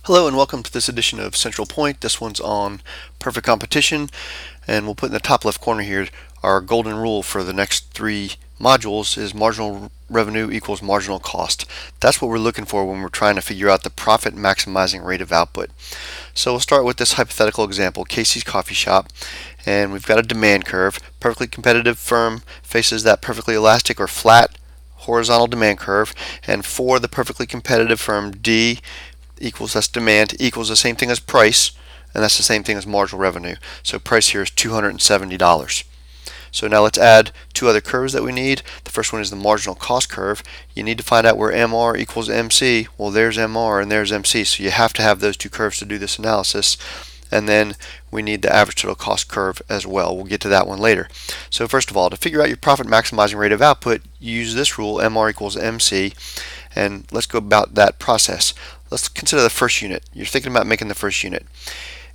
Hello and welcome to this edition of Central Point. This one's on perfect competition, and we'll put in the top left corner here our golden rule for the next three modules is marginal revenue equals marginal cost. That's what we're looking for when we're trying to figure out the profit maximizing rate of output. So we'll start with this hypothetical example, Casey's Coffee Shop, and we've got a demand curve. Perfectly competitive firm faces that perfectly elastic or flat horizontal demand curve, and for the perfectly competitive firm, D equals that's demand equals the same thing as price, and that's the same thing as marginal revenue. So price here is $270. So now let's add two other curves that we need. The first one is the marginal cost curve. You need to find out where MR equals MC. Well, there's MR and there's MC, so you have to have those two curves to do this analysis. And then we need the average total cost curve as well. We'll get to that one later. So first of all, to figure out your profit maximizing rate of output, you use this rule, MR equals MC, and let's go about that process. Let's consider the first unit. You're thinking about making the first unit.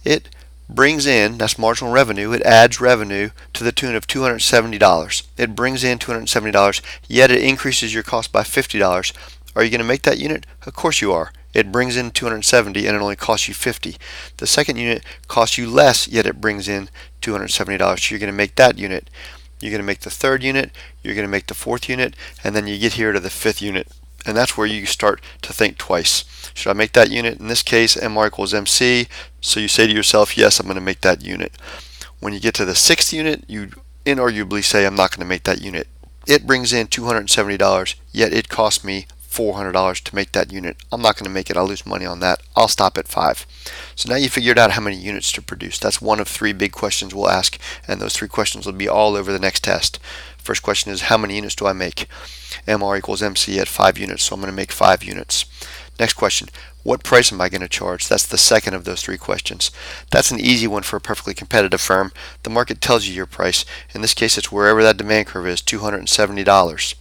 It brings in, that's marginal revenue, it adds revenue to the tune of $270. It brings in $270, yet it increases your cost by $50. Are you going to make that unit? Of course you are. It brings in 270 and it only costs you 50. The second unit costs you less, yet it brings in $270. So you're going to make that unit. You're going to make the third unit, you're going to make the fourth unit, and then you get here to the fifth unit. And that's where you start to think twice. Should I make that unit? In this case, MR equals MC. So you say to yourself, yes, I'm going to make that unit. When you get to the sixth unit, you inarguably say, I'm not going to make that unit. It brings in $270, yet it cost me $400 to make that unit. I'm not going to make it. I'll lose money on that. I'll stop at 5. So now you figured out how many units to produce. That's one of 3 big questions we'll ask, and those 3 questions will be all over the next test. First question is, how many units do I make? MR equals MC at 5 units, so I'm going to make 5 units. Next question, what price am I going to charge? That's the second of those 3 questions. That's an easy one for a perfectly competitive firm. The market tells you your price. In this case, it's wherever that demand curve is, $270.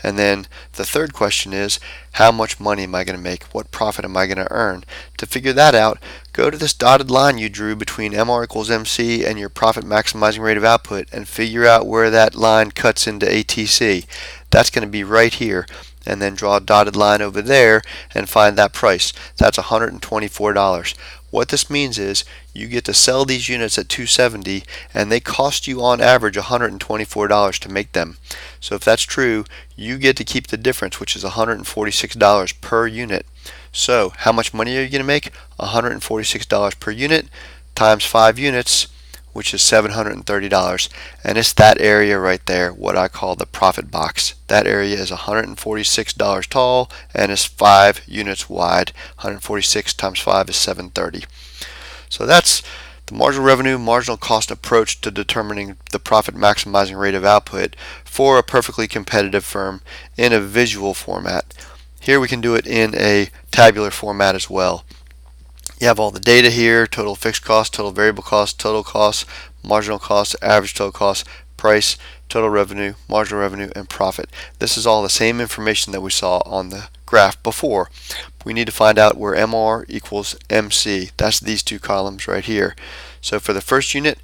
And then the third question is, how much money am I going to make? What profit am I going to earn? To figure that out, go to this dotted line you drew between MR equals MC and your profit maximizing rate of output and figure out where that line cuts into ATC. That's going to be right here. And then draw a dotted line over there and find that price. That's $124. What this means is you get to sell these units at $270 and they cost you on average $124 to make them. So if that's true, you get to keep the difference, which is $146 per unit. So how much money are you going to make? $146 per unit times 5 units, which is $730, and it's that area right there, what I call the profit box. That area is $146 tall and is 5 units wide. 146 times 5 is 730. So that's the marginal revenue, marginal cost approach to determining the profit maximizing rate of output for a perfectly competitive firm in a visual format. Here we can do it in a tabular format as well. You have all the data here, total fixed cost, total variable cost, total cost, marginal cost, average total cost, price, total revenue, marginal revenue, and profit. This is all the same information that we saw on the graph before. We need to find out where MR equals MC. That's these 2 columns right here. So for the first unit,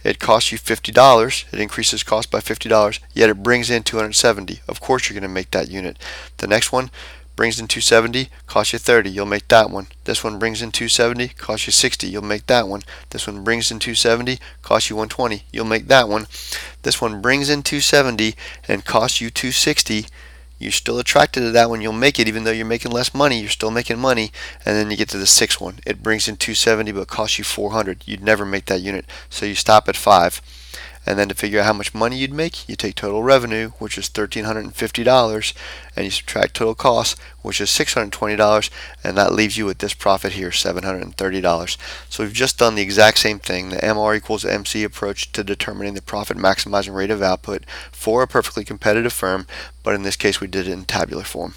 it costs you $50. It increases cost by $50, yet it brings in $270. Of course you're going to make that unit. The next one brings in $270, costs you $30, you'll make that one. This one brings in $270, costs you $60, you'll make that one. This one brings in $270, costs you $120, you'll make that one. This one brings in $270 and costs you $260. You're still attracted to that one, you'll make it even though you're making less money, you're still making money. And then you get to the 6th one. It brings in $270 but costs you $400. You'd never make that unit, so you stop at 5. And then to figure out how much money you'd make, you take total revenue, which is $1,350, and you subtract total cost, which is $620, and that leaves you with this profit here, $730. So we've just done the exact same thing, the MR equals MC approach to determining the profit maximizing rate of output for a perfectly competitive firm, but in this case we did it in tabular form.